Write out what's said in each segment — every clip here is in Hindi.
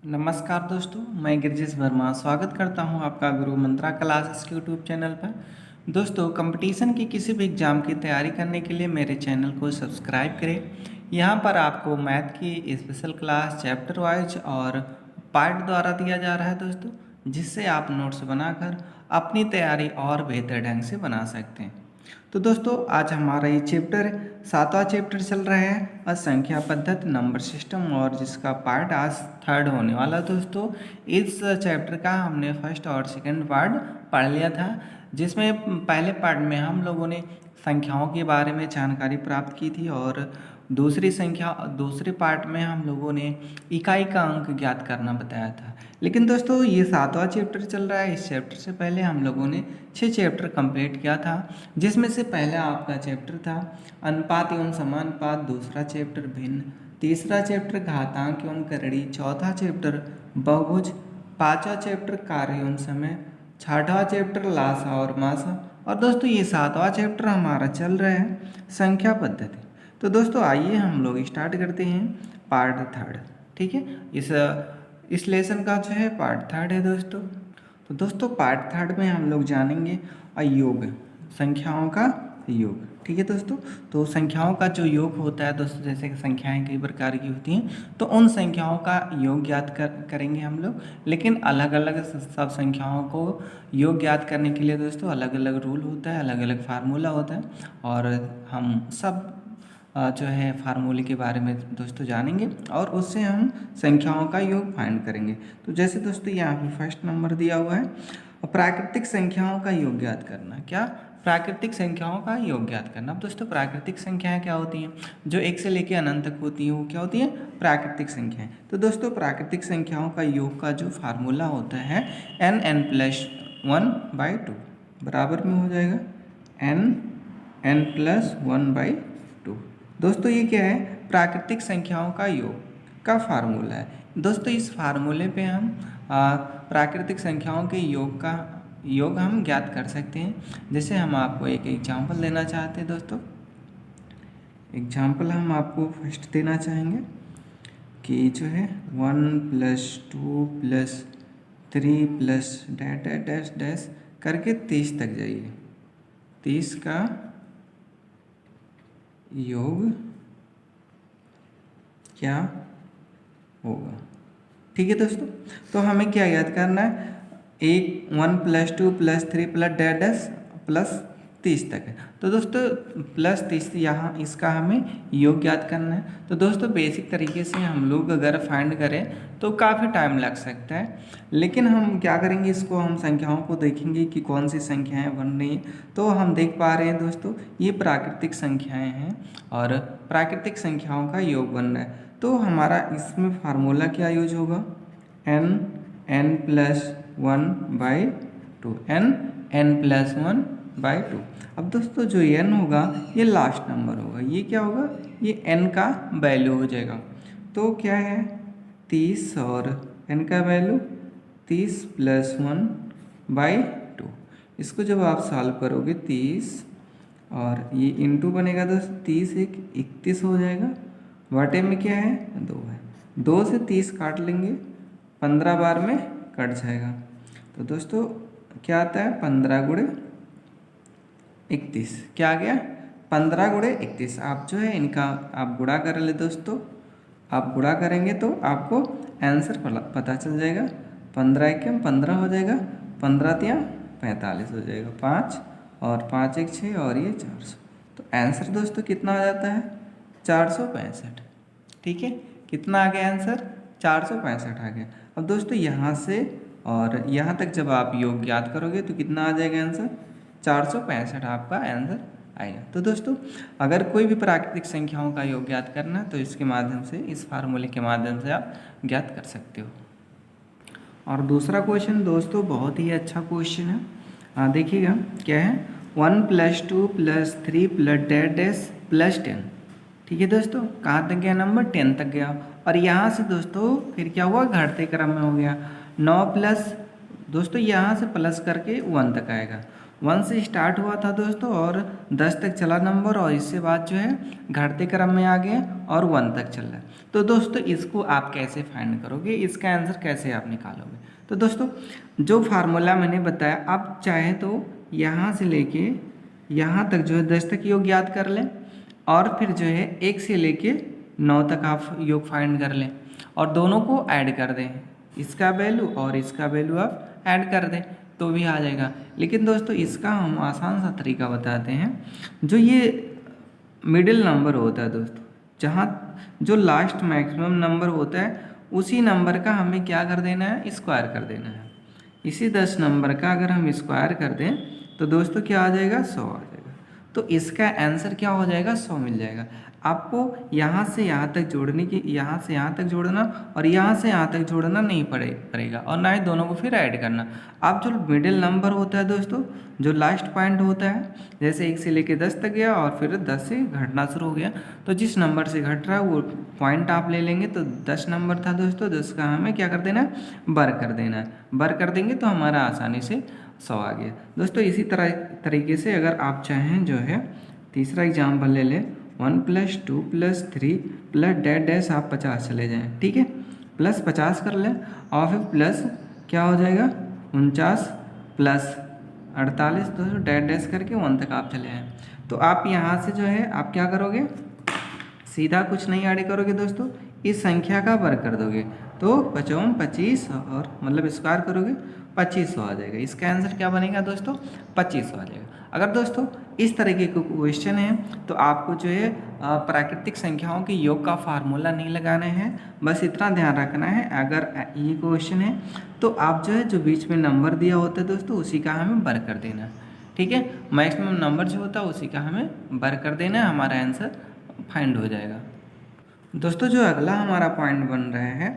नमस्कार दोस्तों, मैं गिरजेश वर्मा स्वागत करता हूं आपका गुरु मंत्रा क्लासेस के यूट्यूब चैनल पर। दोस्तों, कंपटीशन की किसी भी एग्ज़ाम की तैयारी करने के लिए मेरे चैनल को सब्सक्राइब करें। यहां पर आपको मैथ की स्पेशल क्लास चैप्टर वाइज और पार्ट द्वारा दिया जा रहा है दोस्तों, जिससे आप नोट्स बनाकर अपनी तैयारी और बेहतर ढंग से बना सकते हैं। तो दोस्तों, आज हमारा ये चैप्टर 7वां चैप्टर चल रहा है असंख्या पद्धति नंबर सिस्टम, और जिसका पार्ट आज थर्ड होने वाला है दोस्तों। इस चैप्टर का हमने फर्स्ट और सेकंड पार्ट पढ़ लिया था, जिसमें पहले पार्ट में हम लोगों ने संख्याओं के बारे में जानकारी प्राप्त की थी, और दूसरे पार्ट में हम लोगों ने इकाई का अंक ज्ञात करना बताया था। लेकिन दोस्तों, ये 7वां चैप्टर चल रहा है। इस चैप्टर से पहले हम लोगों ने 6 चैप्टर कंप्लीट किया था, जिसमें से पहला आपका चैप्टर था अनुपात एवं समानुपात, दूसरा चैप्टर भिन्न, तीसरा चैप्टर घातांक एवं करड़ी, चौथा चैप्टर बहुभुज, पांचवा चैप्टर कार्य एवं समय, छठवां चैप्टर लासा और मासा, और दोस्तों ये 7वां चैप्टर हमारा चल रहा है संख्या पद्धति। तो दोस्तों, आइए हम लोग स्टार्ट करते हैं पार्ट थर्ड। ठीक है, इस लेसन का जो है पार्ट थर्ड है दोस्तों। तो दोस्तों, पार्ट थर्ड में हम लोग जानेंगे योग, संख्याओं का योग। ठीक है दोस्तों, तो संख्याओं का जो योग होता है दोस्तों, जैसे कि संख्याएं कई प्रकार की होती हैं, तो उन संख्याओं का योग ज्ञात करेंगे हम लोग। लेकिन अलग अलग सब संख्याओं को योग ज्ञात करने के लिए दोस्तों अलग अलग रूल होता है, अलग अलग फार्मूला होता है, और हम सब जो है फार्मूले के बारे में दोस्तों जानेंगे, और उससे हम संख्याओं का योग फाइंड करेंगे। तो जैसे दोस्तों यहाँ पे फर्स्ट नंबर दिया हुआ है, प्राकृतिक संख्याओं का योग ज्ञात करना। क्या? प्राकृतिक संख्याओं का योग ज्ञात करना। अब दोस्तों, प्राकृतिक संख्याएं क्या होती हैं? जो 1 से लेकर अनंत तक होती हैं, वो क्या होती हैं? प्राकृतिक संख्याएं। तो दोस्तों, प्राकृतिक संख्याओं का योग का जो फार्मूला होता है n+1/2 बराबर में हो जाएगा n+1/2। दोस्तों, ये क्या है? प्राकृतिक संख्याओं का योग का फार्मूला है दोस्तों। इस फार्मूले पे हम प्राकृतिक संख्याओं के योग हम ज्ञात कर सकते हैं। जैसे हम आपको एक एग्जांपल देना चाहते हैं दोस्तों। एग्जांपल हम आपको फर्स्ट देना चाहेंगे कि जो है 1+2+3+-- करके 30 तक जाइए। 30 का योग क्या होगा? ठीक है दोस्तों, तो हमें क्या याद करना है? 1+2+3+-- 30 तक है। तो दोस्तों +30 यहाँ इसका हमें योग याद करना है। तो दोस्तों, बेसिक तरीके से हम लोग अगर फाइंड करें तो काफ़ी टाइम लग सकता है, लेकिन हम क्या करेंगे, इसको हम संख्याओं को देखेंगे कि कौन सी संख्याएं बन रही हैं। तो हम देख पा रहे हैं दोस्तों, ये प्राकृतिक संख्याएं हैं और प्राकृतिक संख्याओं का योग बन रहा है। तो हमारा इसमें फार्मूला क्या यूज होगा? n+1/2, n+1/2। अब दोस्तों, जो n होगा ये लास्ट नंबर होगा। ये क्या होगा? ये n का वैल्यू हो जाएगा। तो क्या है? 30, और n का वैल्यू 30+1/2। इसको जब आप सॉल्व करोगे 30 और ये इंटू बनेगा दोस्तों, 30 × 1 = 31 हो जाएगा। बटे में क्या है? 2 है। 2 से 30 काट लेंगे, 15 बार में कट जाएगा। तो दोस्तों क्या आता है? 15 × 31। क्या आ गया? 15 × 31। आप जो है इनका आप गुणा कर ले दोस्तों। आप गुणा करेंगे तो आपको आंसर पता चल जाएगा। 15 × 1 = 15 हो जाएगा, 15 × 3 = 45 हो जाएगा। 5 और 5 × 1 = 6 और ये 400। तो आंसर दोस्तों कितना आ जाता है? 465। ठीक है, कितना आ गया आंसर? 465 आ गया। अब दोस्तों, यहाँ से और यहाँ तक जब आप योग ज्ञात करोगे तो कितना आ जाएगा आंसर? 465 आपका आंसर आएगा। तो दोस्तों, अगर कोई भी प्राकृतिक संख्याओं का योग ज्ञात करना है तो इसके माध्यम से, इस फार्मूले के माध्यम से आप ज्ञात कर सकते हो। और दूसरा क्वेश्चन दोस्तों बहुत ही अच्छा क्वेश्चन है। देखिएगा क्या है? 1+2+3+-- ठीक है दोस्तों, कहाँ तक गया नंबर? 10 तक गया। और यहाँ से दोस्तों फिर क्या हुआ? घटते क्रम में हो गया। 9+ दोस्तों यहाँ से प्लस करके 1 तक आएगा। 1 से स्टार्ट हुआ था दोस्तों और 10 तक चला नंबर, और इससे बाद जो है घटते क्रम में आ गया और 1 तक चल रहा है। तो दोस्तों इसको आप कैसे फाइंड करोगे, इसका आंसर कैसे आप निकालोगे? तो दोस्तों जो फार्मूला मैंने बताया, आप चाहे तो यहाँ से लेके यहाँ तक जो है 10 तक योग याद कर लें, और फिर जो है 1 से लेके 9 तक आप योग फाइंड कर लें और दोनों को ऐड कर दें, इसका वैल्यू और इसका वैल्यू आप ऐड कर दें तो भी आ जाएगा। लेकिन दोस्तों इसका हम आसान सा तरीका बताते हैं। जो ये मिडिल नंबर होता है दोस्तों, जहाँ जो लास्ट मैक्सिमम नंबर होता है उसी नंबर का हमें क्या कर देना है, स्क्वायर कर देना है। इसी 10 नंबर का अगर हम स्क्वायर कर दें तो दोस्तों क्या आ जाएगा, 100 आ जाएगा। तो इसका आंसर क्या हो जाएगा, 100 मिल जाएगा। आपको यहाँ से यहाँ तक जोड़ने की, यहाँ से यहाँ तक जोड़ना और यहाँ से यहाँ तक जोड़ना नहीं पड़ेगा, और ना ही दोनों को फिर ऐड करना। आप जो मिडिल नंबर होता है दोस्तों, जो लास्ट पॉइंट होता है, जैसे 1 से लेके 10 तक गया और फिर 10 से घटना शुरू हो गया, तो जिस नंबर से घट रहा है वो पॉइंट आप ले लेंगे। तो 10 नंबर था दोस्तों, 10 का हमें क्या कर देना है, बर कर देना है। बर कर देंगे तो हमारा आसानी से 100 आ गया। दोस्तों इसी तरीके से अगर आप चाहें जो है तीसरा एग्जाम्पल ले लें, 1 + 2 + 3 प्लस डैश आप 50 चले जाएँ, ठीक है, प्लस 50 कर लें और फिर प्लस क्या हो जाएगा 49 प्लस 48, दोस्तों डैश करके 1 तक आप चले आएँ। तो आप यहाँ से जो है आप क्या करोगे, सीधा कुछ नहीं ऐड करोगे दोस्तों, इस संख्या का वर्ग कर दोगे तो 55 25 और मतलब स्क्वायर करोगे 2500 आ जाएगा। इसका आंसर क्या बनेगा दोस्तों, 2500 आ जाएगा। अगर दोस्तों इस तरीके के क्वेश्चन है तो आपको जो है प्राकृतिक संख्याओं के योग का फार्मूला नहीं लगाना है, बस इतना ध्यान रखना है। अगर ये क्वेश्चन है तो आप जो है जो बीच में नंबर दिया होता है दोस्तों उसी का हमें वर्ग कर देना है, ठीक है। मैक्सिमम नंबर जो होता है उसी का हमें वर्ग कर देना है, हमारा आंसर फाइंड हो जाएगा। दोस्तों जो अगला हमारा पॉइंट बन रहा है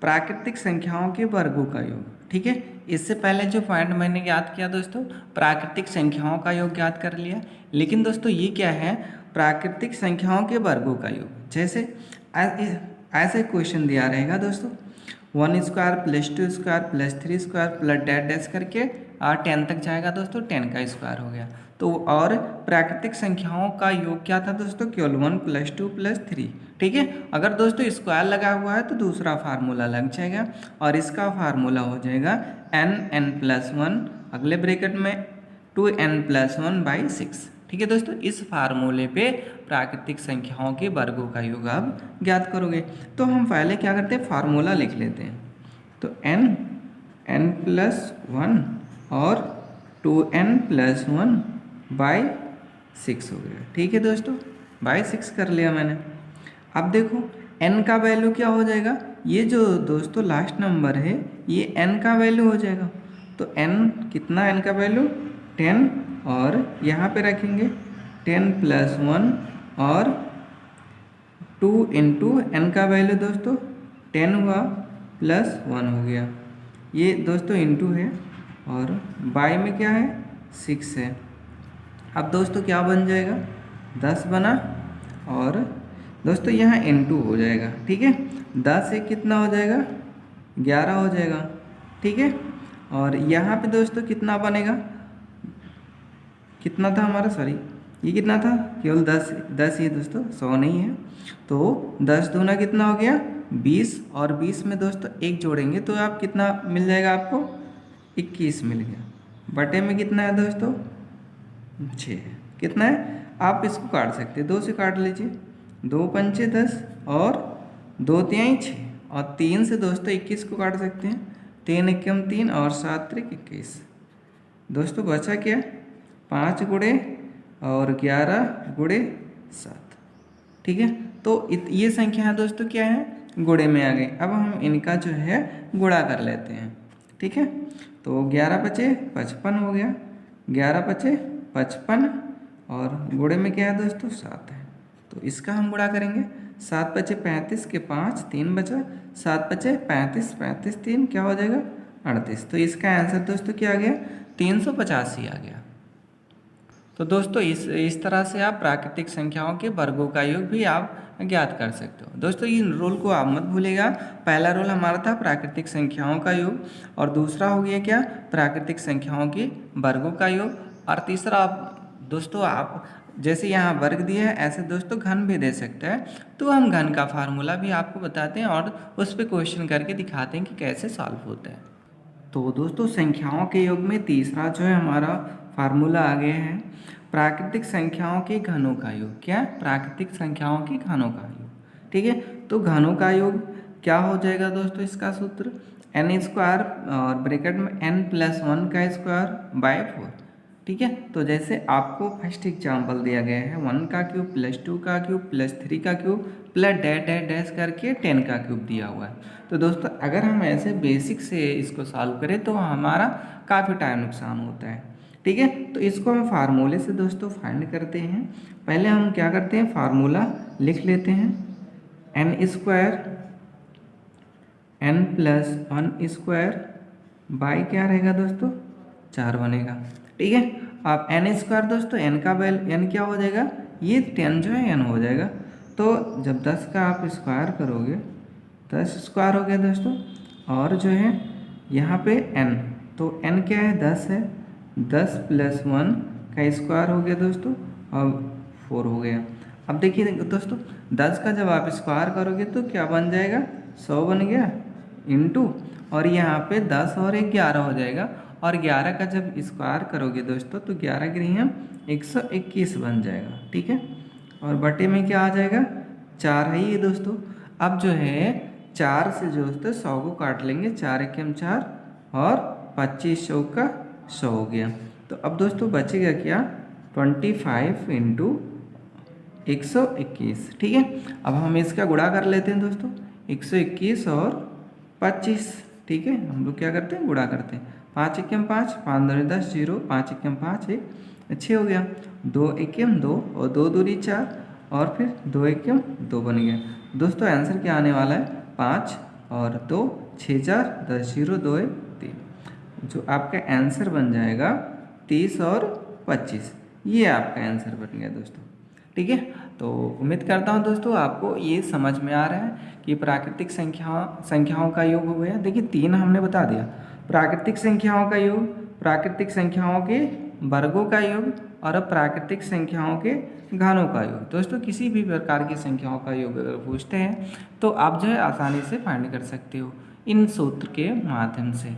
प्राकृतिक संख्याओं के वर्गों का योग, ठीक है। इससे पहले जो पॉइंट मैंने याद किया दोस्तों, प्राकृतिक संख्याओं का योग याद कर लिया, लेकिन दोस्तों ये क्या है, प्राकृतिक संख्याओं के वर्गों का योग। जैसे ऐसे क्वेश्चन दिया रहेगा दोस्तों, 1² + 2² + 3² प्लस डैश करके 10 तक जाएगा दोस्तों, 10 का स्क्वायर हो गया। तो और प्राकृतिक संख्याओं का योग क्या था दोस्तों, केवल 1 + 2 + 3, ठीक है। अगर दोस्तों स्क्वायर लगा हुआ है तो दूसरा फार्मूला लग जाएगा और इसका फार्मूला हो जाएगा n+1 अगले ब्रैकेट में 2n+1/6, ठीक है दोस्तों। इस फार्मूले पे प्राकृतिक संख्याओं के वर्गों का योग आप ज्ञात करोगे। तो हम पहले क्या करते हैं, फार्मूला लिख लेते हैं। तो n+1 और 2n+1/6 हो गया, ठीक है दोस्तों, /6 कर लिया मैंने। अब देखो n का वैल्यू क्या हो जाएगा, ये जो दोस्तों लास्ट नंबर है ये n का वैल्यू हो जाएगा। तो n कितना, n का वैल्यू 10 और यहाँ पे रखेंगे 10+1 और 2 × n का वैल्यू दोस्तों 10 हुआ +1 हो गया, ये दोस्तों इंटू है और बाई में क्या है 6 है। अब दोस्तों क्या बन जाएगा, 10 बना और दोस्तों यहाँ इंटू हो जाएगा, ठीक है। 10 से कितना हो जाएगा, 11 हो जाएगा, ठीक है। और यहाँ पे दोस्तों कितना बनेगा, कितना था हमारा, सॉरी ये कितना था, केवल 10 ही दोस्तों, 100 नहीं है। तो 10 दूना कितना हो गया 20 और 20 में दोस्तों 1 जोड़ेंगे तो आप कितना मिल जाएगा, आपको 21 मिल गया। बटे में कितना है दोस्तों 6, कितना है, आप इसको काट सकते हैं, 2 से काट लीजिए, 2 पंचे 10 और 2 तिहाई 6 और 3 से दोस्तों 21 को काट सकते हैं, 3 एकम 3 और 7 त्रिक 21। दोस्तों बचा क्या, 5 गुणे और 11 गुणे 7, ठीक है। तो ये संख्या है दोस्तों क्या है, गुणे में आ गई। अब हम इनका जो है गुणा कर लेते हैं, ठीक है। तो 11 × 5 = 55 हो गया, 11 × 5 = 55 और गुणे में क्या है दोस्तों 7 है। तो इसका हम गुणा करेंगे, 7 × 5 = 35 के 5 3 बचा, 7 × 5 = 35 35 3 क्या हो जाएगा 38। तो इसका आंसर दोस्तों क्या आ गया, 385 आ गया। तो दोस्तों इस तरह से आप प्राकृतिक संख्याओं के वर्गों का योग भी आप ज्ञात कर सकते हो। दोस्तों इन रूल को आप मत भूलिएगा, पहला रूल हमारा था प्राकृतिक संख्याओं का योग और दूसरा हो गया क्या, प्राकृतिक संख्याओं के वर्गों का योग, और तीसरा दोस्तों आप जैसे यहाँ वर्ग दिया है ऐसे दोस्तों घन भी दे सकता है, तो हम घन का फार्मूला भी आपको बताते हैं और उस पर क्वेश्चन करके दिखाते हैं कि कैसे सॉल्व होता है। तो दोस्तों संख्याओं के योग में तीसरा जो है हमारा फार्मूला आ गया है प्राकृतिक संख्याओं के घनों का योग। क्या है? प्राकृतिक संख्याओं के घनों का योग। ठीक है, तो घनों का योग क्या हो जाएगा दोस्तों? इसका सूत्र n स्क्वायर और ब्रैकेट में n+1 का स्क्वायर बाय 4। ठीक है, तो जैसे आपको फर्स्ट एग्जाम्पल दिया गया है 1 का क्यूब +2 का क्यूब +3 का cube plus dash dash dash करके 10 का क्यूब दिया हुआ है। तो दोस्तों अगर हम ऐसे बेसिक से इसको सॉल्व करें तो हमारा काफ़ी टाइम नुकसान होता है। ठीक है, तो इसको हम फार्मूले से दोस्तों फाइंड करते हैं। पहले हम क्या करते हैं, फार्मूला लिख लेते हैं n square n+1 square by क्या रहेगा दोस्तों 4 बनेगा। ठीक है, अब n स्क्वायर दोस्तों n का वैल्यू n क्या हो जाएगा, ये 10 जो है n हो जाएगा। तो जब 10 का आप स्क्वायर करोगे 10 स्क्वायर हो गया दोस्तों, और जो है यहाँ पे n, तो n क्या है 10 है, 10+1 का स्क्वायर हो गया दोस्तों, अब 4 हो गया। अब देखिए दोस्तों 10 का जब आप स्क्वायर करोगे तो क्या बन जाएगा 100 बन गया इंटू, और यहाँ पे 10 और 11 हो जाएगा, और 11 का जब स्क्वायर करोगे दोस्तों तो 11 के हम 121 बन जाएगा। ठीक है, और बटे में क्या आ जाएगा 4 है ये दोस्तों। अब जो है 4 से जो दोस्तों 100 को काट लेंगे, 4 एकम 4 और 25 चौका 100 हो गया। तो अब दोस्तों बचेगा क्या 25 इंटू 121। ठीक है, अब हम इसका गुणा कर लेते हैं दोस्तों 121 और 25। ठीक है, हम लोग क्या करते हैं गुणा करते हैं, 5 एकम 5, 5 दूनी 10, 0, 5 एकम 5 1 6 हो गया, 2 एकम 2 और 2 दूनी 4 और फिर 2 एकम 2 बन गया। दोस्तों आंसर क्या आने वाला है 5 और 2 6 4 10 0 2 1 3, जो आपका आंसर बन जाएगा 30 और 25। ये आपका आंसर बन गया दोस्तों। ठीक है, तो उम्मीद करता हूँ दोस्तों आपको ये समझ में आ रहा है कि प्राकृतिक संख्याओं का योग हो गया। देखिए 3 हमने बता दिया, प्राकृतिक संख्याओं का योग, प्राकृतिक संख्याओं के वर्गों का योग और अब प्राकृतिक संख्याओं के घनों का योग। दोस्तों किसी भी प्रकार की संख्याओं का योग अगर पूछते हैं तो आप जो है आसानी से फाइंड कर सकते हो इन सूत्र के माध्यम से।